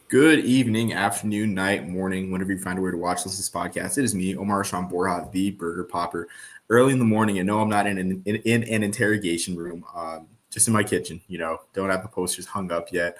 Good evening, afternoon, night, morning, whenever you find a way to watch this podcast. It is me, Omar Sean Borja, the Burger Popper, early in the morning. And no, I'm not in an interrogation room, just in my kitchen. Don't have the posters hung up yet.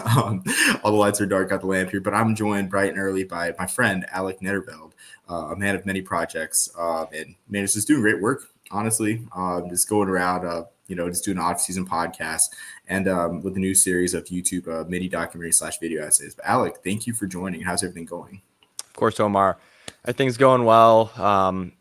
um, all the lights are dark, got the lamp here, but I'm joined bright and early by my friend, Alec Nederveld, a man of many projects. And man, it's just doing great work, honestly. Just going around, just doing an off-season podcast and with the new series of YouTube mini documentary / video essays. But Alec, thank you for joining. How's everything going? Of course, Omar. Everything's going well.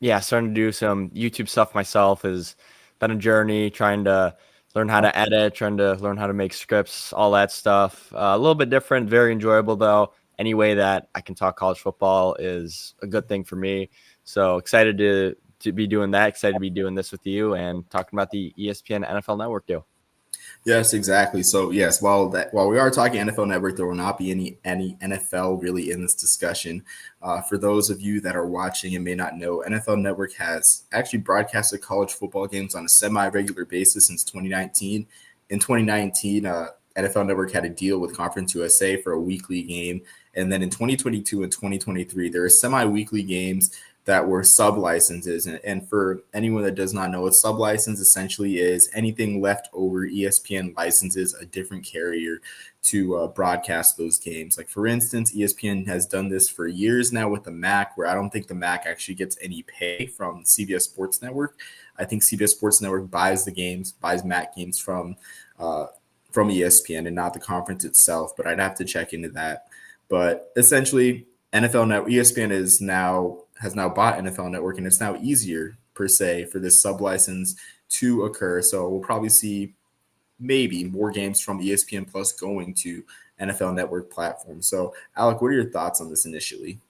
Yeah, starting to do some YouTube stuff myself has been a journey, trying to learn how to edit, trying to learn how to make scripts, all that stuff. A little bit different, very enjoyable though. Any way that I can talk college football is a good thing for me. So excited to be doing that, excited to be doing this with you and talking about the ESPN NFL Network deal. Yes, exactly. So yes, while we are talking NFL Network, there will not be any NFL really in this discussion. For those of you that are watching and may not know, NFL Network has actually broadcasted college football games on a semi-regular basis since 2019. In 2019, NFL Network had a deal with Conference USA for a weekly game, and then in 2022 and 2023, there are semi-weekly games that were sub licenses. And for anyone that does not know, a sub license essentially is anything left over ESPN licenses a different carrier to broadcast those games. Like, for instance, ESPN has done this for years now with the MAC, where I don't think the MAC actually gets any pay from CBS Sports Network. I think CBS Sports Network buys the games, buys MAC games from ESPN and not the conference itself, but I'd have to check into that. But essentially, NFL Network, ESPN has now bought NFL Network, and it's now easier per se for this sub license to occur. So we'll probably see maybe more games from ESPN Plus going to NFL Network platform. So Alec, what are your thoughts on this initially?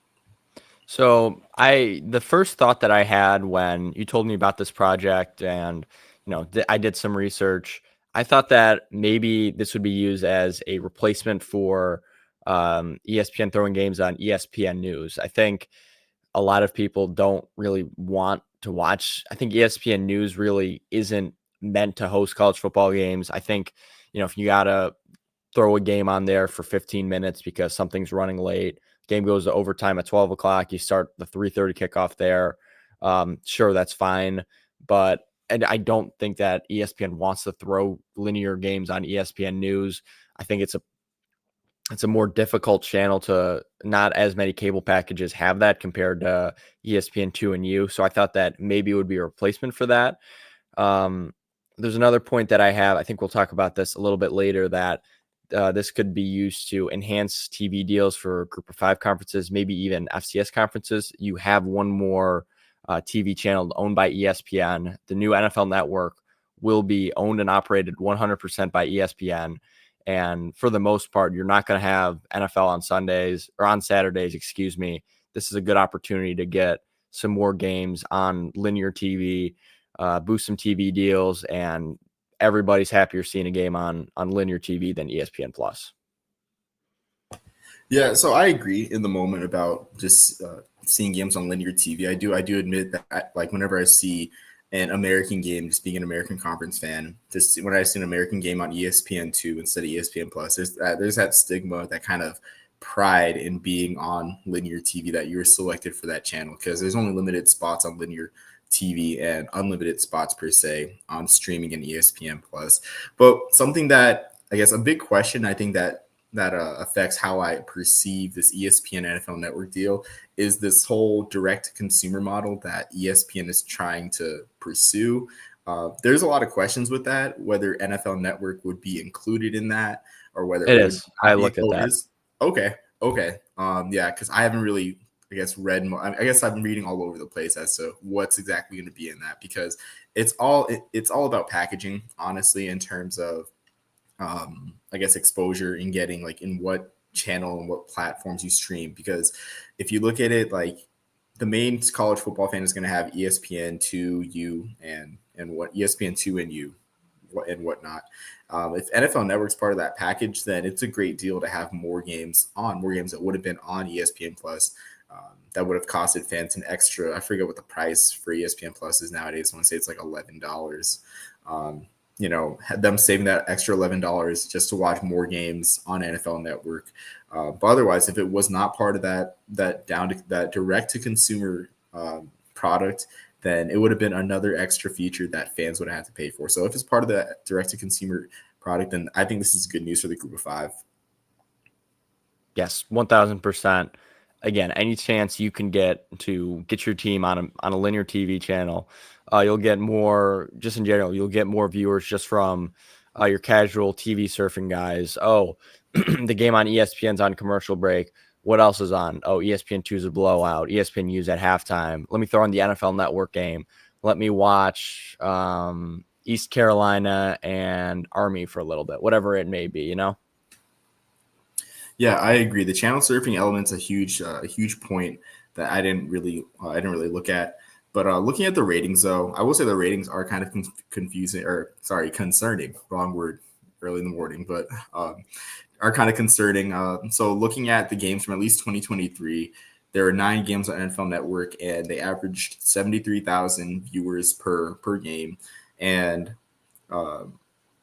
So the first thought that I had when you told me about this project and, I did some research, I thought that maybe this would be used as a replacement for ESPN throwing games on ESPN News. I think a lot of people don't really want to watch. I think ESPN News really isn't meant to host college football games. I think, if you got to throw a game on there for 15 minutes because something's running late, game goes to overtime at 12 o'clock, you start the 3:30 kickoff there. Sure, that's fine. And I don't think that ESPN wants to throw linear games on ESPN News. I think it's a more difficult channel to not as many cable packages have that compared to ESPN2 and U. So I thought that maybe it would be a replacement for that. There's another point that I have. I think we'll talk about this a little bit later, that this could be used to enhance TV deals for group of five conferences, maybe even FCS conferences. You have one more TV channel owned by ESPN. The new NFL network will be owned and operated 100% by ESPN. And for the most part, you're not going to have NFL on Sundays or on Saturdays, excuse me. This is a good opportunity to get some more games on linear TV, boost some TV deals, and everybody's happier seeing a game on linear TV than ESPN Plus. Yeah, so I agree in the moment about just seeing games on linear TV. I do admit that, like, whenever I see an American game, just being an American Conference fan, just when I see an American game on ESPN2 instead of ESPN Plus, there's that stigma, that kind of pride in being on linear TV, that you were selected for that channel, because there's only limited spots on linear TV and unlimited spots per se on streaming and ESPN Plus. But something that, I guess, a big question, I think that affects how I perceive this ESPN NFL Network deal is this whole direct consumer model that ESPN is trying to pursue. There's a lot of questions with that, whether NFL Network would be included in that or whether It it would is. I not be. look at Oh, it that. is? Okay. Okay. Yeah, because I haven't really, I guess, read more. I guess I've been reading all over the place as to what's exactly going to be in that, because it's all about packaging, honestly, in terms of I guess, exposure in getting, like, in what channel and what platforms you stream. Because if you look at it, like, the main college football fan is going to have ESPN2 U and what ESPN2 and U and whatnot. If NFL Network's part of that package, then it's a great deal to have more games that would have been on ESPN Plus. That would have costed fans an extra. I forget what the price for ESPN Plus is nowadays. I want to say it's like $11. them saving that extra $11 just to watch more games on NFL Network. But otherwise, if it was not part of that direct to consumer product, then it would have been another extra feature that fans would have had to pay for. So if it's part of the direct to consumer product, then I think this is good news for the group of five. Yes, 1000%. Again, any chance you can get to get your team on a linear TV channel, you'll get more. Just in general, you'll get more viewers just from your casual TV surfing guys. Oh, the game on ESPN's on commercial break. What else is on? Oh, ESPN2 is a blowout. ESPN U's at halftime. Let me throw on the NFL Network game. Let me watch East Carolina and Army for a little bit, whatever it may be. Yeah, I agree. The channel surfing element's a huge point that I didn't really look at. But looking at the ratings, though, I will say the ratings are kind of confusing, or sorry, concerning. Wrong word, early in the morning, but are kind of concerning. So looking at the games from at least 2023, there are 9 games on NFL Network, and they averaged 73,000 viewers per game, and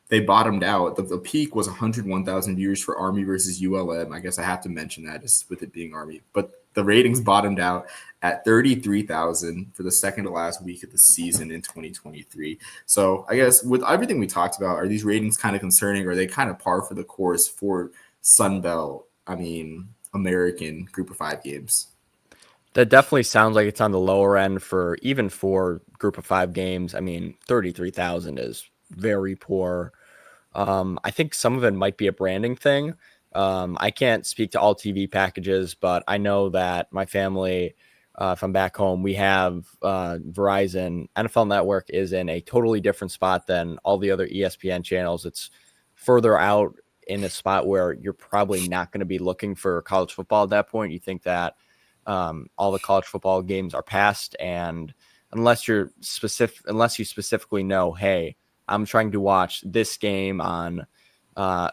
they bottomed out. The peak was 101,000 viewers for Army versus ULM. I guess I have to mention that just with it being Army. But the ratings bottomed out at 33,000 for the second to last week of the season in 2023. So I guess with everything we talked about, are these ratings kind of concerning, or are they kind of par for the course for American group of 5 games? That definitely sounds like it's on the lower end for even for group of 5 games. I mean, 33,000 is very poor. I think some of it might be a branding thing. I can't speak to all TV packages, but I know that my family, if I'm back home, we have Verizon. NFL Network is in a totally different spot than all the other ESPN channels. It's further out in a spot where you're probably not going to be looking for college football at that point. You think that all the college football games are past, and unless you specifically know, hey, I'm trying to watch this game on,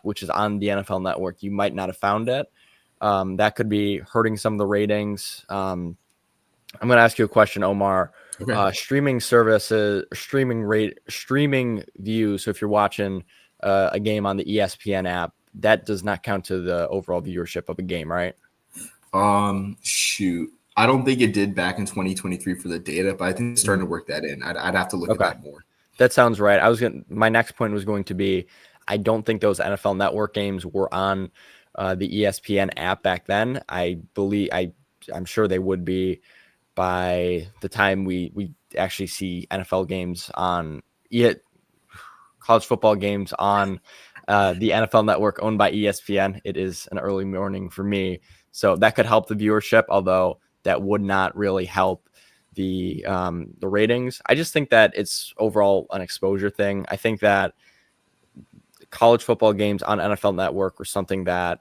which is on the NFL Network, you might not have found it. That could be hurting some of the ratings. I'm going to ask you a question, Omar. Okay. Streaming services, streaming views. So if you're watching a game on the ESPN app, that does not count to the overall viewership of a game, right? Shoot. I don't think it did back in 2023 for the data, but I think it's starting to work that in. I'd have to look at Okay. that more. That sounds right. My next point was going to be, I don't think those NFL Network games were on the ESPN app back then. I'm sure they would be by the time we actually see NFL games on college football games on the NFL Network owned by ESPN. It is an early morning for me, so that could help the viewership, although that would not really help the ratings. I just think that it's overall an exposure thing. I think that college football games on NFL Network were something that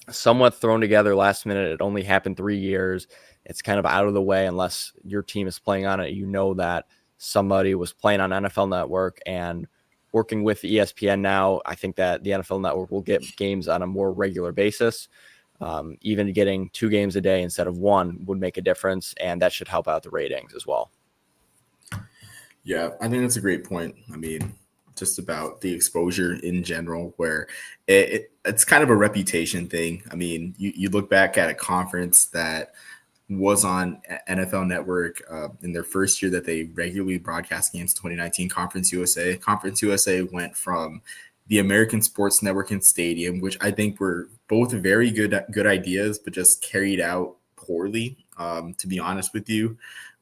somewhat thrown together last minute. It only happened 3 years. It's kind of out of the way unless your team is playing on it. You know that somebody was playing on NFL Network, and working with ESPN now, I think that the NFL Network will get games on a more regular basis. Even getting 2 games a day instead of 1 would make a difference, and that should help out the ratings as well. Yeah, I think that's a great point. I mean, just about the exposure in general, where it's kind of a reputation thing. I mean, you look back at a conference that was on NFL Network in their first year that they regularly broadcast games, 2019 Conference USA. Conference USA went from the American Sports Network and Stadium, which I think were both very good ideas, but just carried out poorly, to be honest with you.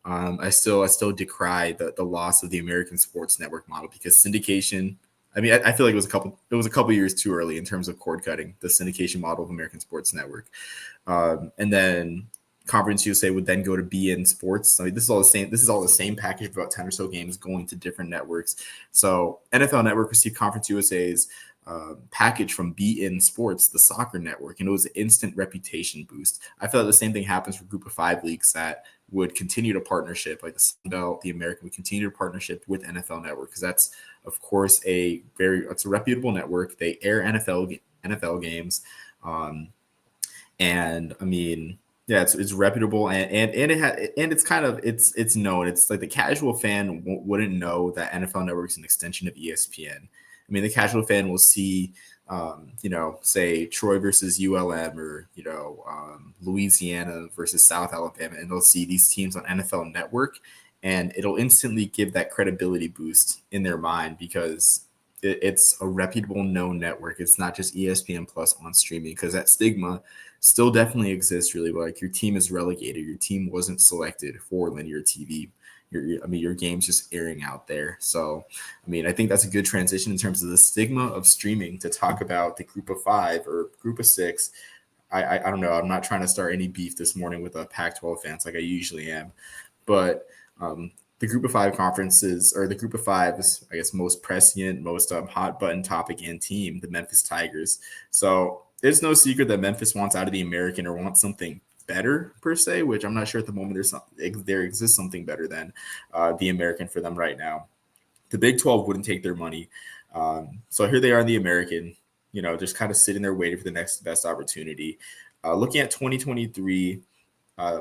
I still decry the loss of the American Sports Network model, because syndication. I mean, I feel like it was a couple years too early in terms of cord cutting the syndication model of American Sports Network, and then Conference USA would then go to BN Sports. I mean, this is all the same. This is all the same package, about 10 or so games going to different networks. So NFL Network received Conference USA's package from BN Sports, the soccer network, and it was an instant reputation boost. I feel like the same thing happens for Group of 5 leagues that would continue to partnership, like the Sun Belt, the American would continue to partnership with NFL Network, because that's of course it's a reputable network. They air NFL games, and I mean, Yeah, it's reputable and it's kind of it's known. It's like the casual fan wouldn't know that NFL Network is an extension of ESPN. I mean, the casual fan will see, say Troy versus ULM or Louisiana versus South Alabama, and they'll see these teams on NFL Network, and it'll instantly give that credibility boost in their mind because it's a reputable, known network. It's not just ESPN Plus on streaming because that stigma still definitely exists. Really, like your team is relegated, your team wasn't selected for linear TV. Your game's just airing out there. So, I mean, I think that's a good transition in terms of the stigma of streaming to talk about the group of five or group of six. I don't know. I'm not trying to start any beef this morning with a Pac-12 fans like I usually am, but the group of five conferences or the group of five is, I guess, most prescient, most hot button topic and team, the Memphis Tigers. So it's no secret that Memphis wants out of the American or wants something better per se, which I'm not sure at the moment there exists something better than the American for them right now. The Big 12 wouldn't take their money. So here they are in the American, just kind of sitting there waiting for the next best opportunity. Looking at 2023,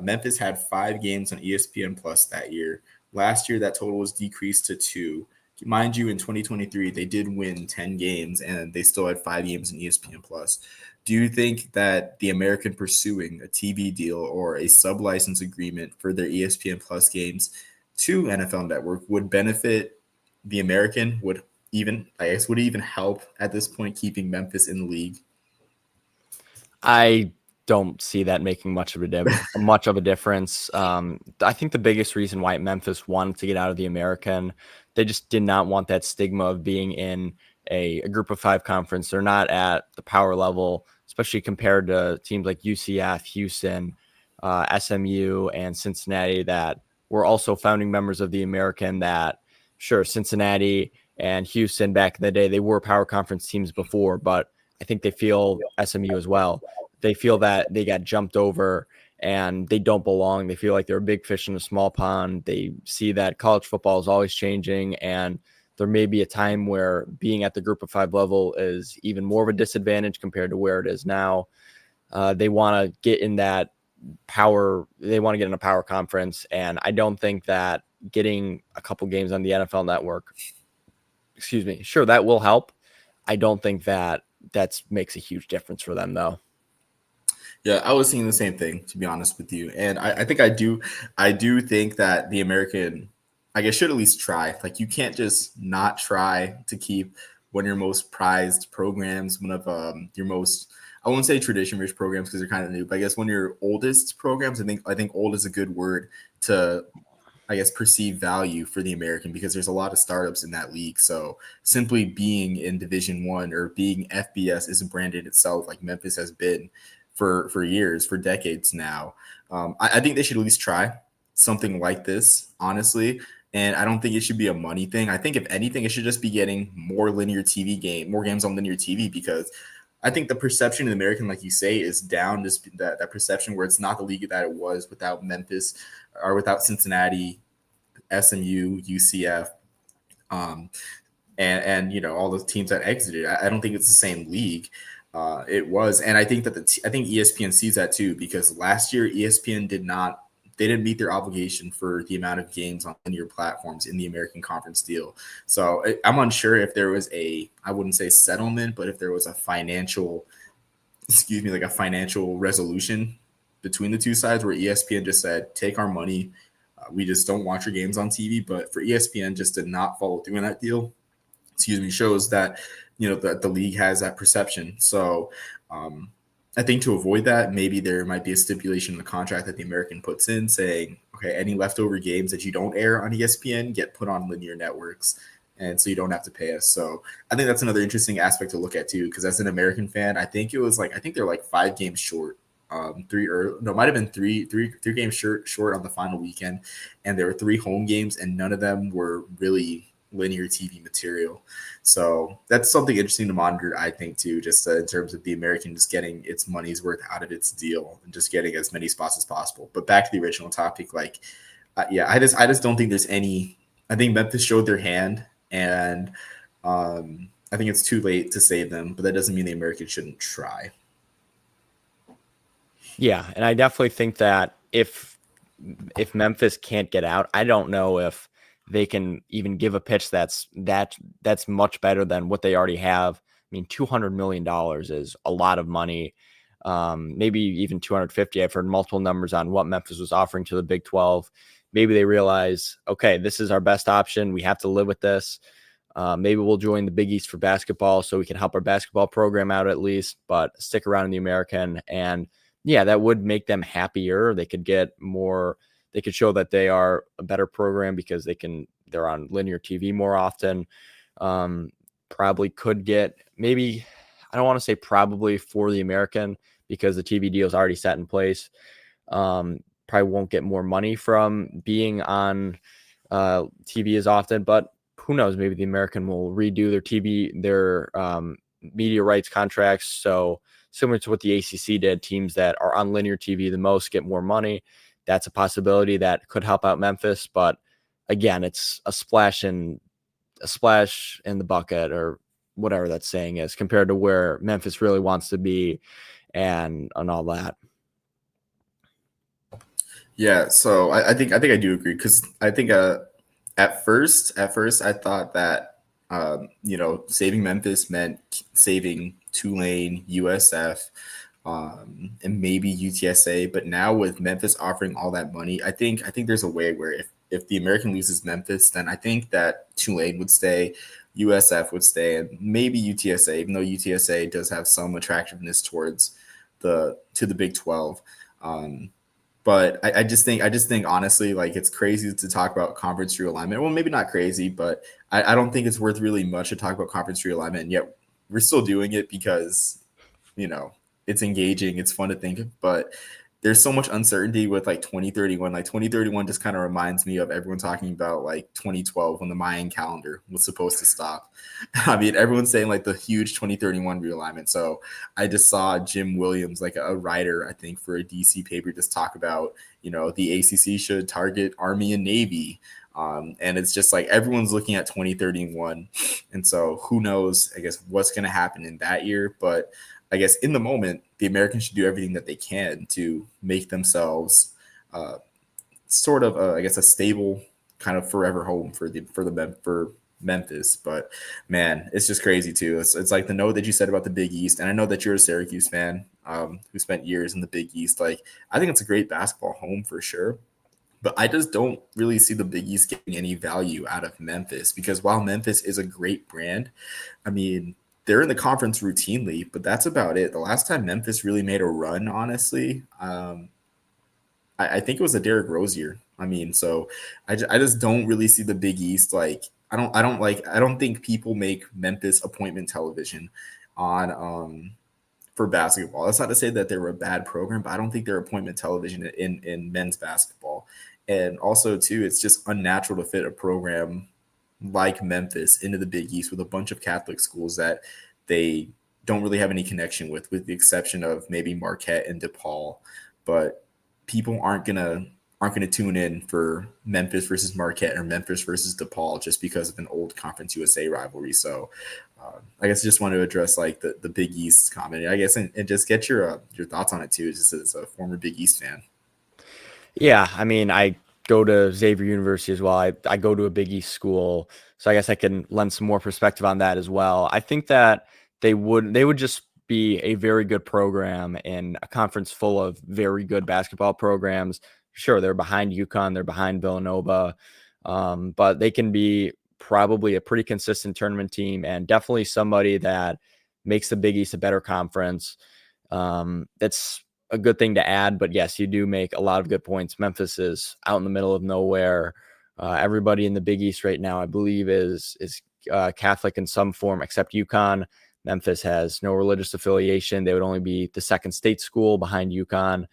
Memphis had 5 games on ESPN Plus that year. Last year, that total was decreased to 2. Mind you, in 2023, they did win 10 games and they still had 5 games on ESPN Plus. Do you think that the American pursuing a TV deal or a sub-license agreement for their ESPN Plus games to NFL Network would benefit the American? Would it even help at this point keeping Memphis in the league? I don't see that making much of a difference. I think the biggest reason why Memphis wanted to get out of the American, they just did not want that stigma of being in a group of five conference. They're not at the power level, especially compared to teams like UCF, Houston, SMU, and Cincinnati that were also founding members of the American. That sure, Cincinnati and Houston back in the day, they were power conference teams before, but I think they feel SMU as well. They feel that they got jumped over and they don't belong. They feel like they're a big fish in a small pond. They see that college football is always changing, and there may be a time where being at the group of five level is even more of a disadvantage compared to where it is now. They want to get in that power. They want to get in a power conference. And I don't think that getting a couple games on the NFL Network, sure, that will help. I don't think that makes a huge difference for them, though. Yeah, I was thinking the same thing, to be honest with you. And I think I do think that the American, I guess, should at least try. Like, you can't just not try to keep one of your most prized programs, one of your most, I won't say tradition-rich programs because they're kind of new, but I guess one of your oldest programs. I think old is a good word to, I guess, perceive value for the American because there's a lot of startups in that league. So simply being in Division One or being FBS isn't branded itself like Memphis has been for years, for decades now. I think they should at least try something like this, honestly. And I don't think it should be a money thing. I think if anything, it should just be getting more more games on linear TV because I think the perception in the American, like you say, is down. Just that perception where it's not the league that it was without Memphis or without Cincinnati, SMU, UCF, um, and all the teams that exited. I don't think it's the same league. It was, and I think that I think ESPN sees that too because last year ESPN didn't meet their obligation for the amount of games on linear platforms in the American Conference deal. So I'm unsure if there was I wouldn't say settlement, but if there was a financial, like a financial resolution between the two sides where ESPN just said, take our money. We just don't watch your games on TV. But for ESPN just to not follow through on that deal, shows that that the league has that perception. So I think to avoid that, maybe there might be a stipulation in the contract that the American puts in saying, okay, any leftover games that you don't air on ESPN get put on linear networks. And so you don't have to pay us. So I think that's another interesting aspect to look at too, because as an American fan, I think they're like 5 games short. Might have been three games short on the final weekend, and there were 3 home games, and none of them were really linear TV material. So that's something interesting to monitor, I think, too, just in terms of the American just getting its money's worth out of its deal and just getting as many spots as possible. But back to the original topic, I just don't think there's any. I think Memphis showed their hand, and I think it's too late to save them. But that doesn't mean the Americans shouldn't try. Yeah, and I definitely think that if Memphis can't get out, I don't know if they can even give a pitch that's much better than what they already have. I mean, $200 million is a lot of money. Maybe even 250. I've heard multiple numbers on what Memphis was offering to the Big 12. Maybe they realize, okay, this is our best option. We have to live with this. Maybe we'll join the Big East for basketball so we can help our basketball program out at least, but stick around in the American. And yeah, that would make them happier. They could get more, they could show that they are a better program because they're on linear TV more often. Um, Probably could get maybe, I don't want to say probably for the American because the TV deal is already set in place. Probably won't get more money from being on TV as often, but who knows? Maybe the American will redo their media rights contracts. So similar to what the ACC did, teams that are on linear TV the most get more money. That's a possibility that could help out Memphis, but again, it's a splash in the bucket or whatever that saying is compared to where Memphis really wants to be and all that. Yeah, so I think I do agree because I think at first I thought that saving Memphis meant saving Tulane, USF, and maybe UTSA. But now with Memphis offering all that money, I think there's a way where if the American loses Memphis, then I think that Tulane would stay, USF would stay, and maybe UTSA, even though UTSA does have some attractiveness towards the Big 12. Um, but I just think honestly, like it's crazy to talk about conference realignment. Well, maybe not crazy, but I don't think it's worth really much to talk about conference realignment. And yet we're still doing it because you know it's engaging, it's fun to think of, but there's so much uncertainty with like 2031. Like 2031 just kind of reminds me of everyone talking about like 2012 when the Mayan calendar was supposed to stop. I mean, everyone's saying like the huge 2031 realignment. So I just saw Jim Williams, like a writer, I think, for a DC paper, just talk about, the ACC should target Army and Navy. And it's just like everyone's looking at 2031. And so who knows, I guess, what's going to happen in that year. But I guess in the moment, the Americans should do everything that they can to make themselves uh, sort of, I guess, a stable kind of forever home for Memphis. But man, it's just crazy too. It's like the note that you said about the Big East, and I know that you're a Syracuse fan who spent years in the Big East. Like I think it's a great basketball home for sure. But I just don't really see the Big East getting any value out of Memphis because while Memphis is a great brand, I mean, they're in the conference routinely, but that's about it. The last time Memphis really made a run, honestly, I think it was a Derrick Rose year. I mean, so I just don't really see the Big East like I don't think people make Memphis appointment television on for basketball. That's not to say that they were a bad program, but I don't think they're appointment television in men's basketball. And also too, it's just unnatural to fit a program like Memphis into the Big East with a bunch of Catholic schools that they don't really have any connection with the exception of maybe Marquette and DePaul. But people aren't gonna tune in for Memphis versus Marquette or Memphis versus DePaul just because of an old Conference USA rivalry. So I guess I just want to address like the Big East comment, I guess, and just get your thoughts on it too, just as a former Big East fan. Yeah, I mean, I go to Xavier University as well. I go to a Big East school, so I guess I can lend some more perspective on that as well. I think that they would just be a very good program in a conference full of very good basketball programs. Sure, they're behind UConn, they're behind Villanova, but they can be probably a pretty consistent tournament team and definitely somebody that makes the Big East a better conference. That's a good thing to add. But yes, you do make a lot of good points. Memphis is out in the middle of nowhere. Everybody in the Big East right now, I believe, is Catholic in some form, except UConn. Memphis has no religious affiliation. They would only be the second state school behind UConn.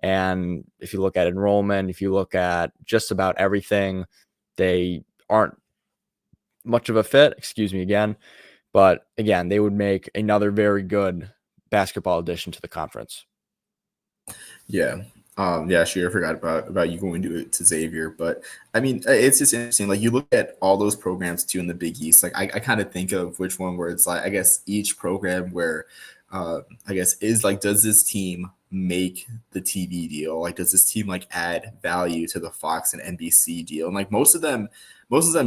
And if you look at enrollment, if you look at just about everything, they aren't much of a fit. Excuse me again. But again, they would make another very good basketball addition to the conference. Yeah. Yeah, sure. I forgot about you going to Xavier, but I mean, it's just interesting. Like you look at all those programs too in the Big East. Like I kind of think of which one where it's like I guess each program where I guess is like does this team make the TV deal? Like, does this team like add value to the Fox and NBC deal? And like most of them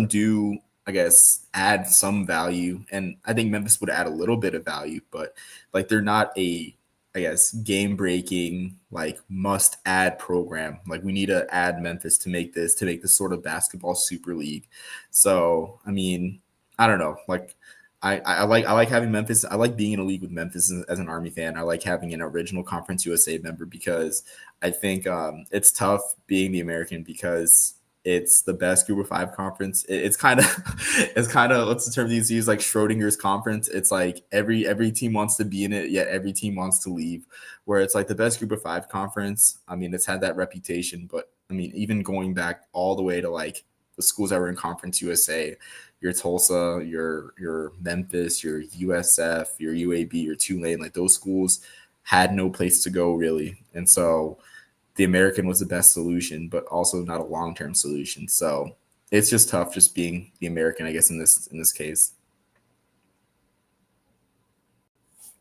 do, I guess, add some value. And I think Memphis would add a little bit of value, but like they're not a, I guess, game breaking, like must add program. Like we need to add Memphis to make this sort of basketball super league. So, I mean, I don't know. Like I like having Memphis. I like being in a league with Memphis as an Army fan. I like having an original Conference USA member because I think it's tough being the American because it's the best Group of Five conference. It's kind of it's kind of what's the term these use, like Schrodinger's conference. It's like every team wants to be in it, yet every team wants to leave. Where it's like the best Group of Five conference. I mean, it's had that reputation, but I mean, even going back all the way to like the schools that were in Conference USA, your Tulsa, your Memphis, your USF, your UAB, your Tulane, like those schools had no place to go really. And so the American was the best solution, but also not a long-term solution. So it's just tough just being the American, I guess, in this case.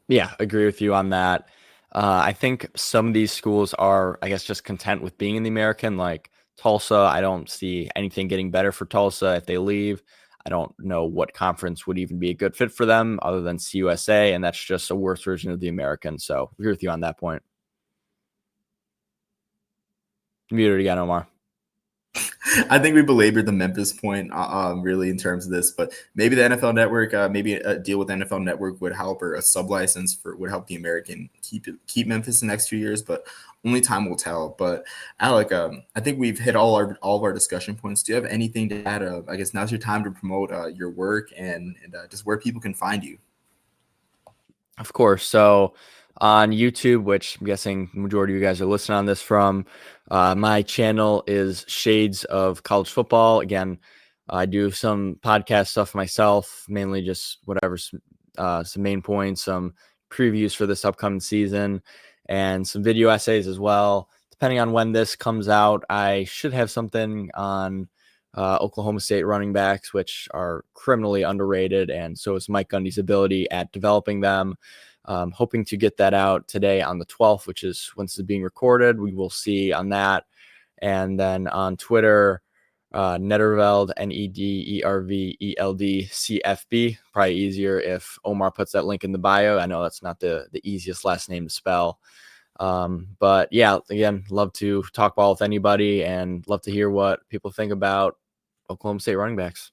Yeah, agree with you on that. I think some of these schools are, I guess, just content with being in the American. Like Tulsa, I don't see anything getting better for Tulsa if they leave. I don't know what conference would even be a good fit for them other than CUSA, and that's just a worse version of the American. So I agree with you on that point. Muted again, Omar. I think we belabored the Memphis point really in terms of this, but maybe the NFL Network, maybe a deal with the NFL Network would help, or a sub license for would help the American keep Memphis the next few years, but only time will tell. But Alec, I think we've hit all of our discussion points. Do you have anything to add? I guess now's your time to promote your work and just where people can find you. Of course. So on YouTube, which I'm guessing the majority of you guys are listening on this from, my channel is Shades of College Football. Again, I do some podcast stuff myself, mainly just whatever, some main points, some previews for this upcoming season, and some video essays as well. Depending on when this comes out, I should have something on Oklahoma State running backs, which are criminally underrated, and so is Mike Gundy's ability at developing them. Hoping to get that out today on the 12th, which is when this is being recorded. We will see on that. And then on Twitter, Nederveld, NEDERVELD CFB. Probably easier if Omar puts that link in the bio. I know that's not the easiest last name to spell. But yeah, again, love to talk ball with anybody and love to hear what people think about Oklahoma State running backs.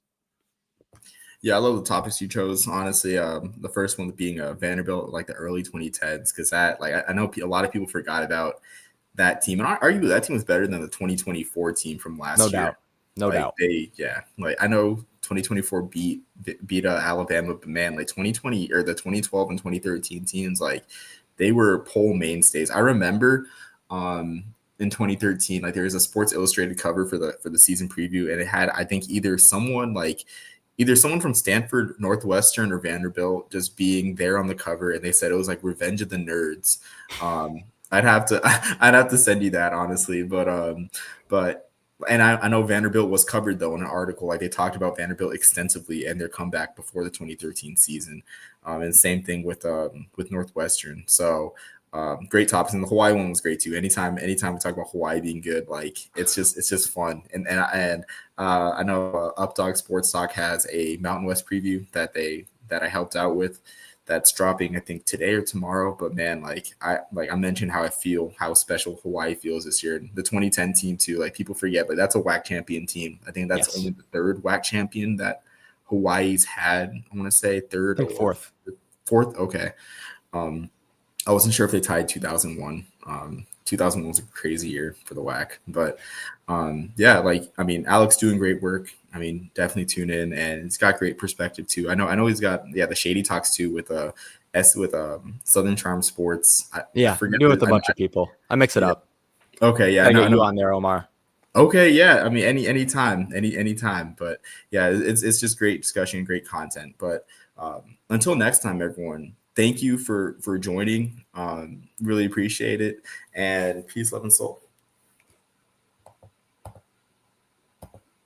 Yeah, I love the topics you chose. Honestly, the first one being Vanderbilt, like the early 2010s, because that, like, I know a lot of people forgot about that team, and arguably that team was better than the 2024 team from last year. No doubt. Like I know 2024 beat Alabama, but man, like 2020 or the 2012 and 2013 teams, like they were poll mainstays. I remember in 2013, like there was a Sports Illustrated cover for the season preview, and it had, I think, either someone from Stanford, Northwestern, or Vanderbilt just being there on the cover, and they said it was like Revenge of the Nerds. I'd have to send you that, honestly, but and I know Vanderbilt was covered though in an article, like they talked about Vanderbilt extensively and their comeback before the 2013 season, and same thing with Northwestern. So great topics, and the Hawaii one was great too. Anytime we talk about Hawaii being good, like it's just fun. And I know Updog Sports Talk has a Mountain West preview that I helped out with. That's dropping, I think, today or tomorrow. But man, I mentioned how I feel, how special Hawaii feels this year. The 2010 team too. Like people forget, but that's a WAC champion team. I think that's only the third WAC champion that Hawaii's had. I want to say third or fourth. Fourth. Okay. I wasn't sure if they tied 2001. 2001 was a crazy year for the WAC, but yeah, like I mean, Alec's doing great work. I mean, definitely tune in, and he's got great perspective too. I know he's got the Shady Talks too with Southern Charm Sports. I do it with a bunch of people. I mix it up. Okay, yeah, I get you on there, Omar. Okay, yeah. I mean, anytime. But yeah, it's just great discussion, great content. But until next time, everyone, thank you for joining. Really appreciate it, and peace, love, and soul.